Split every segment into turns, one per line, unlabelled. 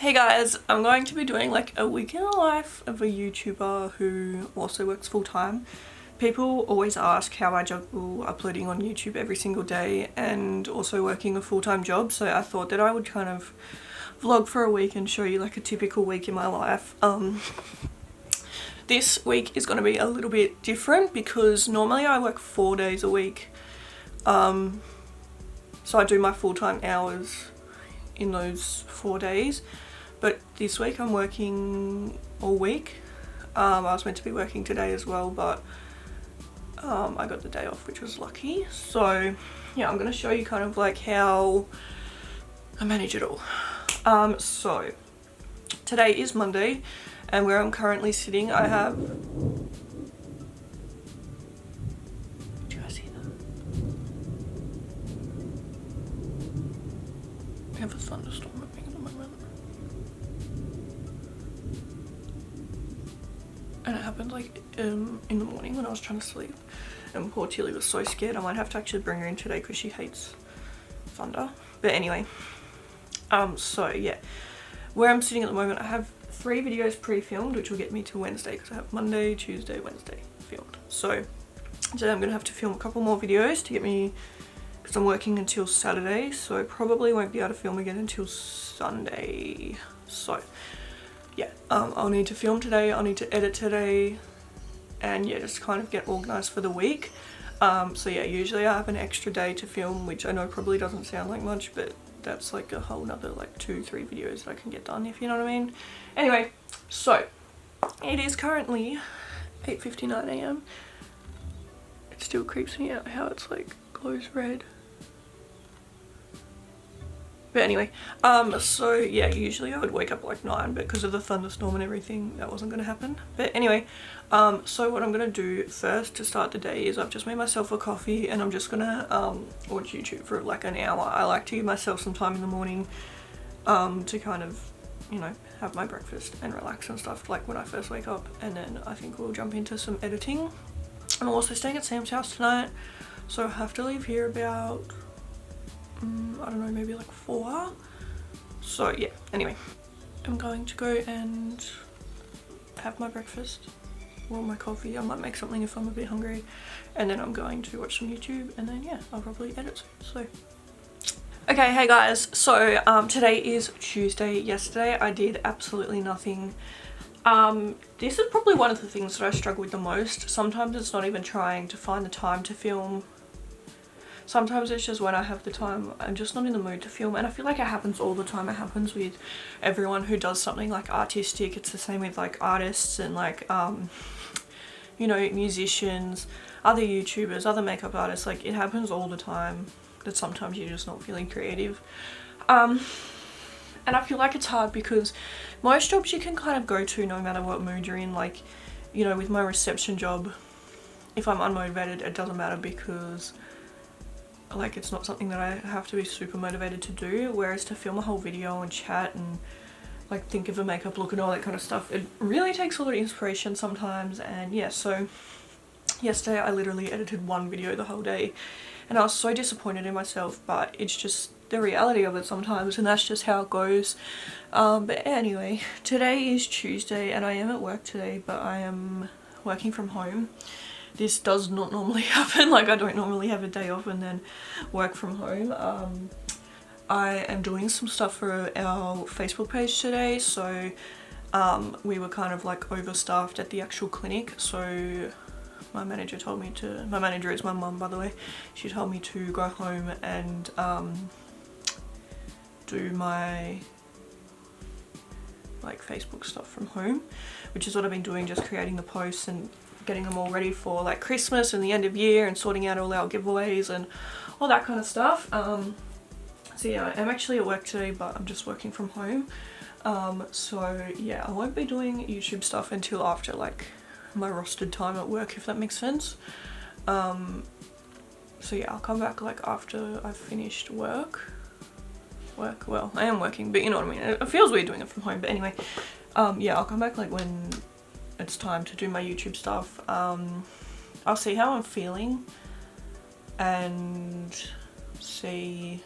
Hey guys, I'm going to be doing like a week in the life of a YouTuber who also works full time. People always ask how I juggle uploading on YouTube every single day and also working a full-time job, so I thought that I would kind of vlog for a week and show you like a typical week in my life. This week is going to be a little bit different because normally I work 4 days a week. So I do my full-time hours in those 4 days, but this week I'm working all week. I was meant to be working today as well, but I got the day off, which was lucky. So yeah, I'm gonna show you kind of like how I manage it all. So today is Monday, and where I'm currently sitting I have, do you guys see that? We have a thunderstorm happening at the moment. And it happened like in the morning when I was trying to sleep, and poor Tilly was so scared. I might have to actually bring her in today because she hates thunder. But anyway, so yeah, where I'm sitting at the moment I have 3 videos pre-filmed, which will get me to Wednesday because I have Monday, Tuesday, Wednesday filmed. So today I'm gonna have to film a couple more videos to get me, because I'm working until Saturday, so I probably won't be able to film again until Sunday. So yeah, I'll need to film today, I'll need to edit today, and yeah, just kind of get organised for the week. So yeah, usually I have an extra day to film, which I know probably doesn't sound like much, but that's like a whole nother like 2-3 videos that I can get done, if you know what I mean. Anyway, so it is currently 8:59 AM. It still creeps me out how it's like glows red. But anyway, so yeah, usually I would wake up like 9, but because of the thunderstorm and everything, that wasn't gonna happen. But anyway, so what I'm gonna do first to start the day is I've just made myself a coffee, and I'm just gonna watch YouTube for like an hour. I like to give myself some time in the morning to kind of, you know, have my breakfast and relax and stuff like when I first wake up, and then I think we'll jump into some editing. I'm also staying at Sam's house tonight, so I have to leave here about I don't know, maybe like 4. So yeah, anyway, I'm going to go and have my breakfast, or my coffee. I might make something if I'm a bit hungry, and then I'm going to watch some YouTube, and then yeah, I'll probably edit. So okay, hey guys, so today is Tuesday. Yesterday I did absolutely nothing. This is probably one of the things that I struggle with the most. Sometimes it's not even trying to find the time to film. Sometimes it's just when I have the time, I'm just not in the mood to film, and I feel like it happens all the time. It happens with everyone who does something like artistic. It's the same with like artists and like you know, musicians, other YouTubers, other makeup artists. Like it happens all the time that sometimes you're just not feeling creative. And I feel like it's hard because most jobs you can kind of go to no matter what mood you're in. Like, you know, with my reception job, if I'm unmotivated, it doesn't matter because like it's not something that I have to be super motivated to do, whereas to film a whole video and chat and like think of a makeup look and all that kind of stuff, it really takes a lot of inspiration sometimes. And yeah, so yesterday I literally edited 1 video the whole day, and I was so disappointed in myself, but it's just the reality of it sometimes, and that's just how it goes. But anyway, today is Tuesday and I am at work today, but I am working from home. This does not normally happen. Like I don't normally have a day off and then work from home. I am doing some stuff for our Facebook page today, so we were kind of like overstaffed at the actual clinic, so my manager told me to, my manager is my mum by the way, she told me to go home and do my like Facebook stuff from home, which is what I've been doing, just creating the posts and getting them all ready for like Christmas and the end of year, and sorting out all our giveaways and all that kind of stuff. So yeah, I'm actually at work today, but I'm just working from home. So yeah, I won't be doing YouTube stuff until after like my rostered time at work, if that makes sense. So yeah, I'll come back like after I've finished work. Well, I am working, but you know what I mean, it feels weird doing it from home. But anyway, yeah, I'll come back like when it's time to do my YouTube stuff. I'll see how I'm feeling and see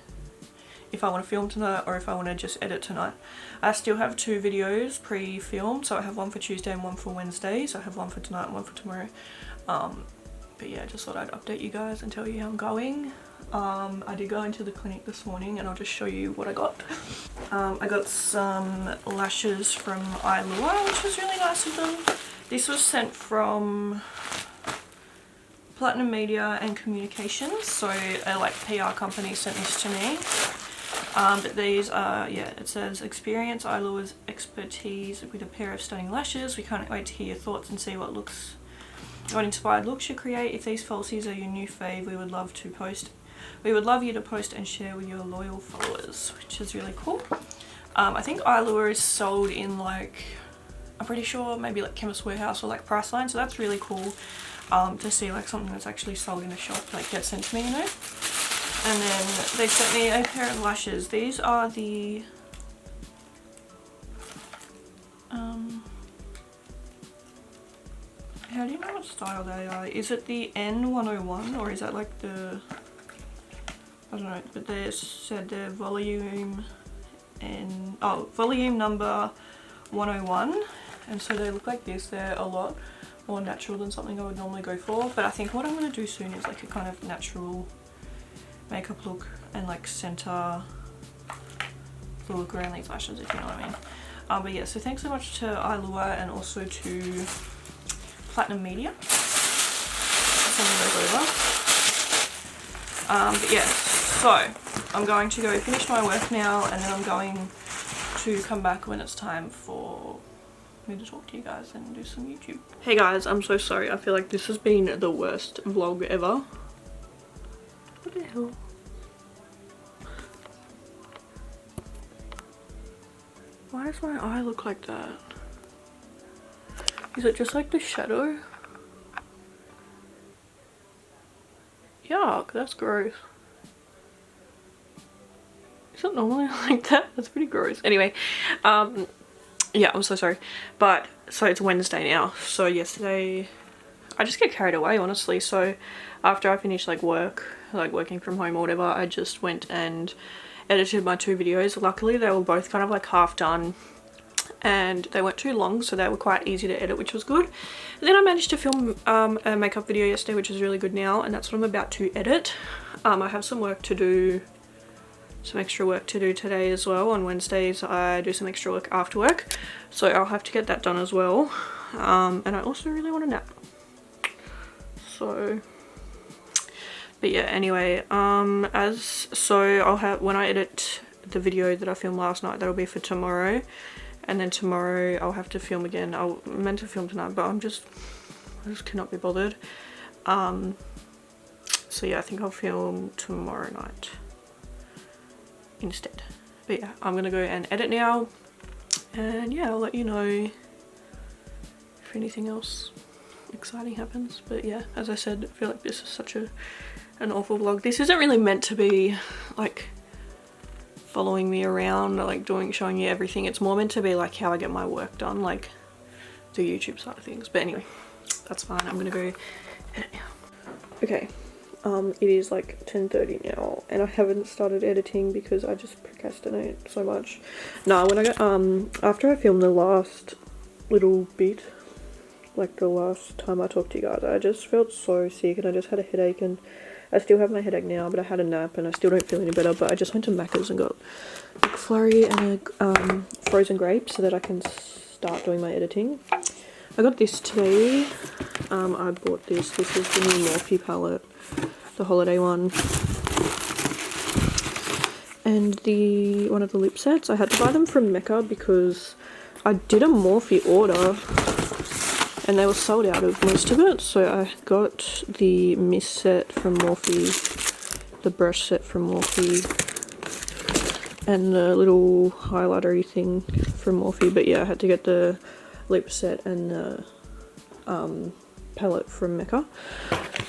if I want to film tonight or if I want to just edit tonight. I still have 2 videos pre-filmed, so I have one for Tuesday and one for Wednesday, so I have one for tonight and one for tomorrow. But yeah, just thought I'd update you guys and tell you how I'm going. I did go into the clinic this morning and I'll just show you what I got. I got some lashes from Ilua, which was really nice of them. This was sent from Platinum Media and Communications, so a like PR company sent this to me. But these are, yeah, it says experience Ilua's expertise with a pair of stunning lashes. We can't wait to hear your thoughts and see what inspired looks you create. If these falsies are your new fave, we would love you to post and share with your loyal followers, which is really cool. I think Ilua is sold in like, I'm pretty sure maybe like Chemist Warehouse or like Priceline, so that's really cool to see like something that's actually sold in a shop like get sent to me, you know. And then they sent me a pair of lashes. These are the how do you know what style they are? Is it the N101 or is that like the, I don't know, but they said they're volume and volume number 101, and so they look like this. They're a lot more natural than something I would normally go for, but I think what I'm going to do soon is like a kind of natural makeup look and like center the look around these lashes, if you know what I mean. But yeah, so thanks so much to Ilua and also to Platinum Media for sending those over. But yeah, so I'm going to go finish my work now, and then I'm going to come back when it's time for me to talk to you guys and do some YouTube. Hey guys, I'm so sorry. I feel like this has been the worst vlog ever. What the hell? Why does my eye look like that? Is it just like the shadow? Yuck, that's gross. Is it normally like that? That's pretty gross. Anyway, yeah, I'm so sorry. But, so it's Wednesday now. So yesterday, I just get carried away, honestly. So after I finished like work, like working from home or whatever, I just went and edited my 2 videos. Luckily, they were both kind of like half done and they weren't too long, so they were quite easy to edit, which was good. And then I managed to film a makeup video yesterday, which is really good now, and that's what I'm about to edit. I have some work to do, some extra work to do today as well. On Wednesdays I do some extra work after work, so I'll have to get that done as well. And I also really want a nap, so but yeah, anyway, I'll have, when I edit the video that I filmed last night, that'll be for tomorrow, and then tomorrow I'll have to film again. I meant to film tonight, but I just cannot be bothered. So yeah, I think I'll film tomorrow night instead. But yeah, I'm gonna go and edit now, and yeah, I'll let you know if anything else exciting happens. But yeah, as I said, I feel like this is such an awful vlog. This isn't really meant to be like following me around, like showing you everything. It's more meant to be like how I get my work done, like the YouTube side of things. But anyway, that's fine. I'm gonna go edit now. Okay, it is like 10:30 now, and I haven't started editing because I just procrastinate so much. No, when I got after I filmed the last little bit, like the last time I talked to you guys, I just felt so sick and I just had a headache, and I still have my headache now, but I had a nap and I still don't feel any better. But I just went to Macca's and got a McFlurry and a frozen grape so that I can start doing my editing. I got this today. I bought this. This is the new Morphe palette, the holiday one. And one of the lip sets. I had to buy them from Mecca because I did a Morphe order and they were sold out of most of it. So I got the mist set from Morphe, the brush set from Morphe, and the little highlighter-y thing from Morphe. But yeah, I had to get the lip set and the palette from Mecca.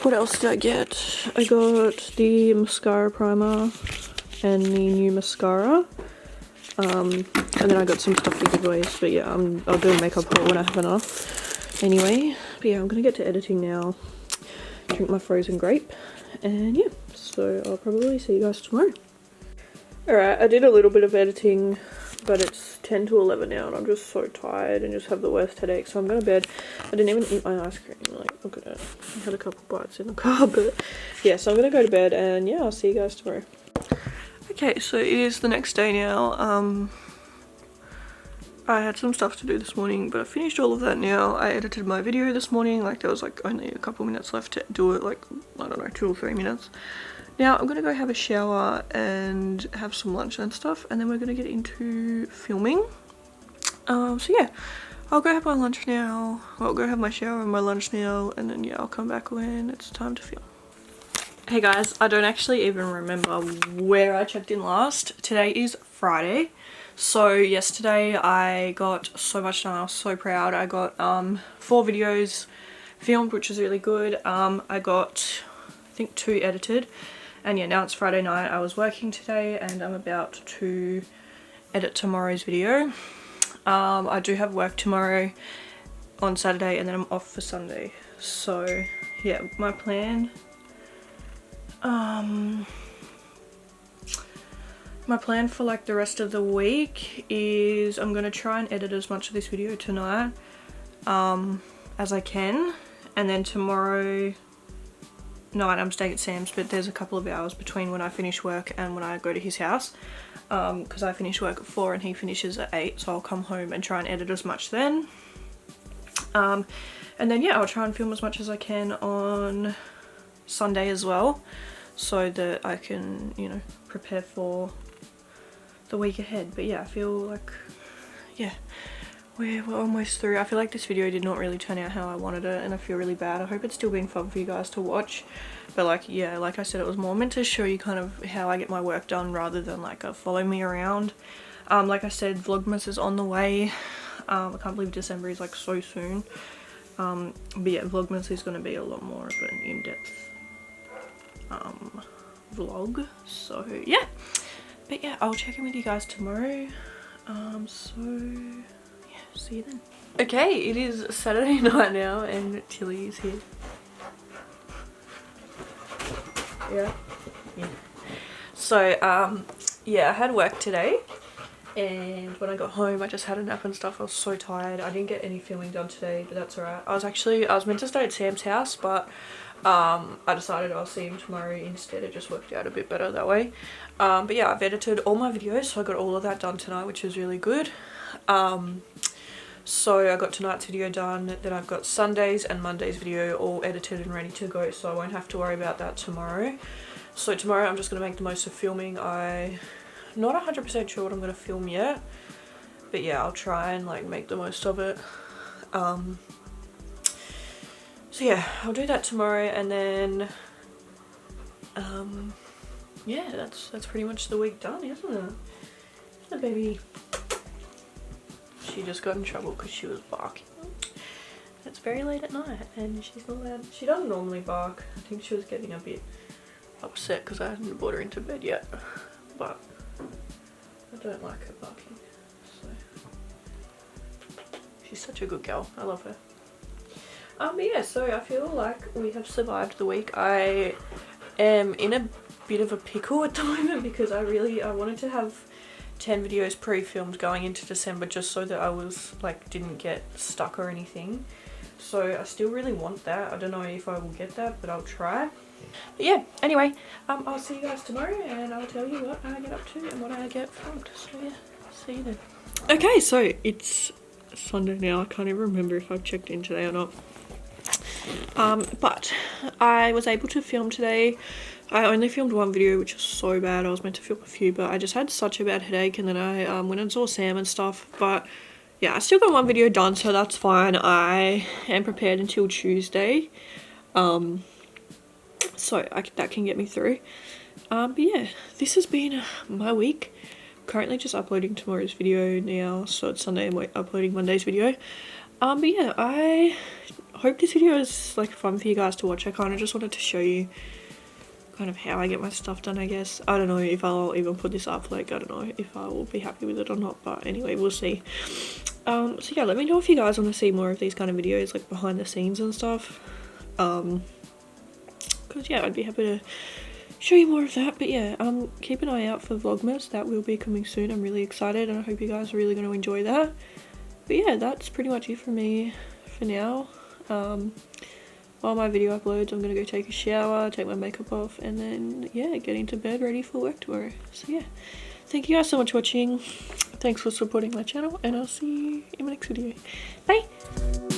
What else did I get? I got the mascara primer and the new mascara. And then I got some stuff to giveaways. But yeah, I'll do a makeup haul when I have enough. Anyway, but yeah, I'm gonna get to editing now, drink my frozen grape, and yeah, so I'll probably see you guys tomorrow. Alright, I did a little bit of editing, but it's 10 to 11 now and I'm just so tired and just have the worst headache, so I'm going to bed. I didn't even eat my ice cream, like, look at it. I had a couple bites in the car, but yeah, so I'm going to go to bed and yeah, I'll see you guys tomorrow. Okay, so it is the next day now. I had some stuff to do this morning, but I finished all of that now. I edited my video this morning, like there was like only a couple minutes left to do it, like, I don't know, 2 or 3 minutes. Now I'm gonna go have a shower and have some lunch and stuff, and then we're gonna get into filming. So yeah, I'll go have my lunch now. I'll go have my shower and my lunch now, and then yeah, I'll come back when it's time to film. Hey guys, I don't actually even remember where I checked in last. Today is Friday. So yesterday I got so much done. I was so proud. I got 4 videos filmed, which is really good. I got, I think, 2 edited. And yeah, now it's Friday night. I was working today and I'm about to edit tomorrow's video. I do have work tomorrow on Saturday and then I'm off for Sunday. So yeah, my plan... my plan for like the rest of the week is I'm gonna try and edit as much of this video tonight as I can, and then tomorrow night I'm staying at Sam's, but there's a couple of hours between when I finish work and when I go to his house, because I finish work at 4 and he finishes at 8, so I'll come home and try and edit as much then. And then yeah, I'll try and film as much as I can on Sunday as well, so that I can, you know, prepare for the week ahead. But yeah, I feel like, yeah, we're almost through. I feel like this video did not really turn out how I wanted it and I feel really bad. I hope it's still been fun for you guys to watch, but like, yeah, like I said, it was more meant to show you kind of how I get my work done rather than like a follow me around. Like I said, Vlogmas is on the way. I can't believe December is like so soon. But yeah, Vlogmas is going to be a lot more of an in-depth vlog, so yeah. But yeah, I'll check in with you guys tomorrow. So yeah, see you then. Okay, it is Saturday night now and Tilly is here. Yeah. So yeah, I had work today and when I got home I just had a nap and stuff. I was so tired. I didn't get any filming done today, but that's alright. I was meant to stay at Sam's house, but I decided I'll see him tomorrow instead. It just worked out a bit better that way. But yeah, I've edited all my videos, so I got all of that done tonight, which is really good. So I got tonight's video done, then I've got Sunday's and Monday's video all edited and ready to go, so I won't have to worry about that tomorrow. So tomorrow I'm just going to make the most of filming. I'm not 100% sure what I'm going to film yet, but yeah, I'll try and like make the most of it. So yeah, I'll do that tomorrow, and then yeah, that's pretty much the week done, isn't it? The baby, she just got in trouble because she was barking. It's very late at night and she's not allowed. She doesn't normally bark. I think she was getting a bit upset because I hadn't brought her into bed yet, but I don't like her barking, so she's such a good girl. I love her. But yeah, so I feel like we have survived the week. I am in a bit of a pickle at the moment because I wanted to have 10 videos pre-filmed going into December just so that I was like, didn't get stuck or anything. So I still really want that. I don't know if I will get that, but I'll try. But yeah, anyway, I'll see you guys tomorrow and I'll tell you what I get up to and what I get filmed. So yeah, see you then. Okay, so it's Sunday now. I can't even remember if I've checked in today or not. But I was able to film today. I only filmed 1 video, which was so bad. I was meant to film a few, but I just had such a bad headache, and then I went and saw Sam and stuff. But yeah, I still got 1 video done, so that's fine. I am prepared until Tuesday, so that can get me through. But yeah, this has been my week. Currently just uploading tomorrow's video now, so it's Sunday. I'm uploading Monday's video. But yeah, I hope this video is like fun for you guys to watch. I kind of just wanted to show you kind of how I get my stuff done, I guess. I don't know if I'll even put this up, like I don't know if I will be happy with it or not, but anyway, we'll see. So yeah, let me know if you guys want to see more of these kind of videos, like behind the scenes and stuff, because yeah, I'd be happy to show you more of that. But yeah, keep an eye out for Vlogmas. That will be coming soon. I'm really excited and I hope you guys are really going to enjoy that. But yeah, that's pretty much it for me for now. While my video uploads, I'm going to go take a shower, take my makeup off, and then yeah, get into bed ready for work tomorrow. So yeah, thank you guys so much for watching. Thanks for supporting my channel, and I'll see you in my next video. Bye!